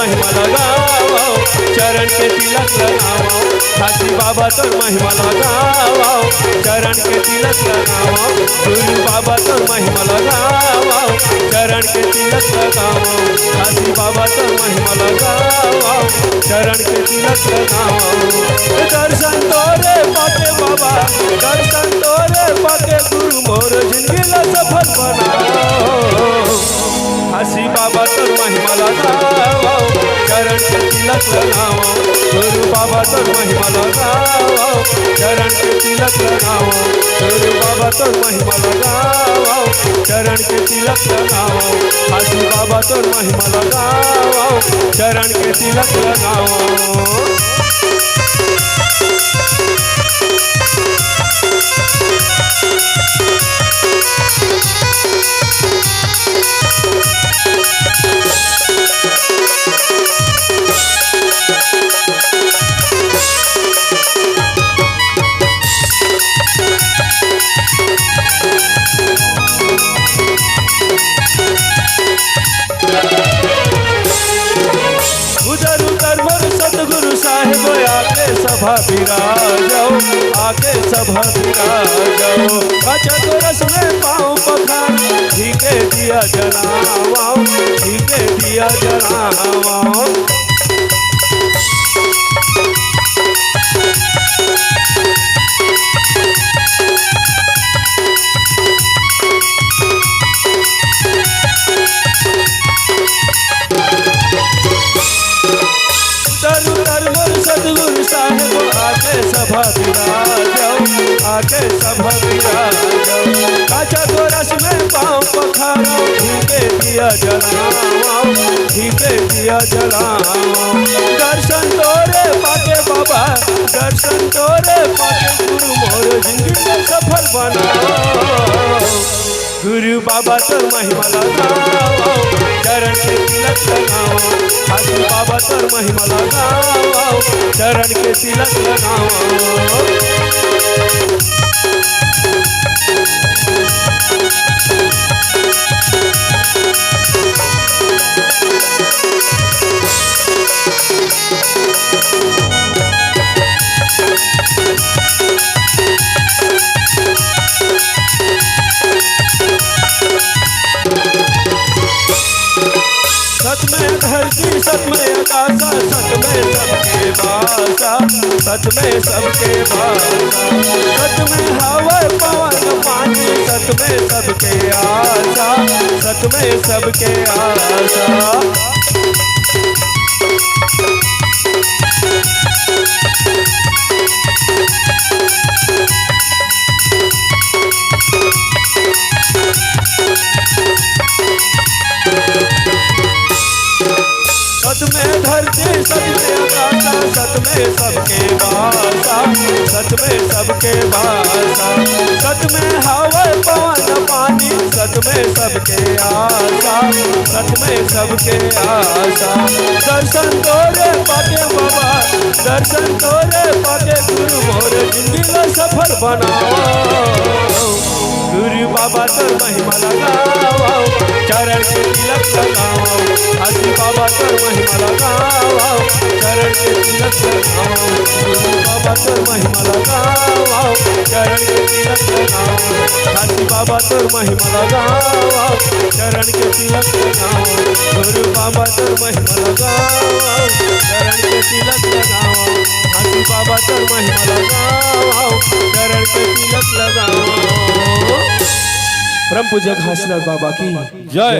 महिमा लगाओ, चरण के तिलक लगाओ, घासी बाबा तोर महिमा लगाओ, चरण के तिलक लगाओ, गुरु बाबा तोर महिमा लगाओ, चरण के तिलक लगाओ, घासी बाबा तोर महिमा लगाओ, चरण के तिलक लगाओ। दर्शन तोरे पाके बाबा, दर्शन तोरे पाके गुरु मोर जिंदगी ला सफल बनाओ, घासी बाबा तोर महिमा लगाओ, चरण के तिलक लगाओ, गुरु बाबा तोर महिमा लगाओ, चरण के तिलक लगाओ, गुरु बाबा तोर महिमा लगाओ, चरण के तिलक लगाओ, घासी बाबा तोर महिमा लगाओ, चरण के तिलक लगाओ। उधर उधर मोर सतगुरु साहेब आके सभा विराजो, आके सभा विराजो, कचक रस में पाँव पखार, ठीके दिया जलाओ, ठीके दिया जलाओ। सतगुरु साहेब आके सभा विराजो, आके सभा विराजो, काचा को रस में पाँव पखारो, ठीके दिया जलाओ, ठीके दिया जलाओ। दर्शन तोरे पाके बाबा, दर्शन तोरे पाके गुरु मोर जिंदगी में सफल बनाओ, गुरु बाबा तोर महिमा लगाओ, चरण के तिलक लगाओ, घासी बाबा तोर महिमा लगाओ, चरण के तिलक लगाओ। सत में धरती सत में आकाशा, सत में सबके बासा, सत में सबके बासा, सत में हवा पवन पानी, सत में सबके आशा, सत में सबके आशा। सत में धरती सत में आकाशा, सत में सबके बासा, सत में सबके बासा, सत में हवा पवन पानी, सत में सबके आशा, सत में सबके आशा। दर्शन तोरे पाके बाबा, दर्शन तोरे पाके गुरु मोर जिंदगी ला सफल बनाओ, गुरु बाबा तोर महिमा लगाओ, चरण के तिलक लगाओ, घासी बाबा तोर महिमा लगाओ, चरण के तिलक लगाओ, गुरु बाबा तोर महिमा लगाओ, चरण के तिलक लगाओ, घासी बाबा तोर महिमा लगाओ, चरण के तिलक लगाओ, गुरु बाबा तोर महिमा लगाओ, चरण के तिलक लगाओ, घासी बाबा तोर महिमा लगाओ, चरण के तिलक लगाओ। परम पूज्य घासीदास बाबा की जय।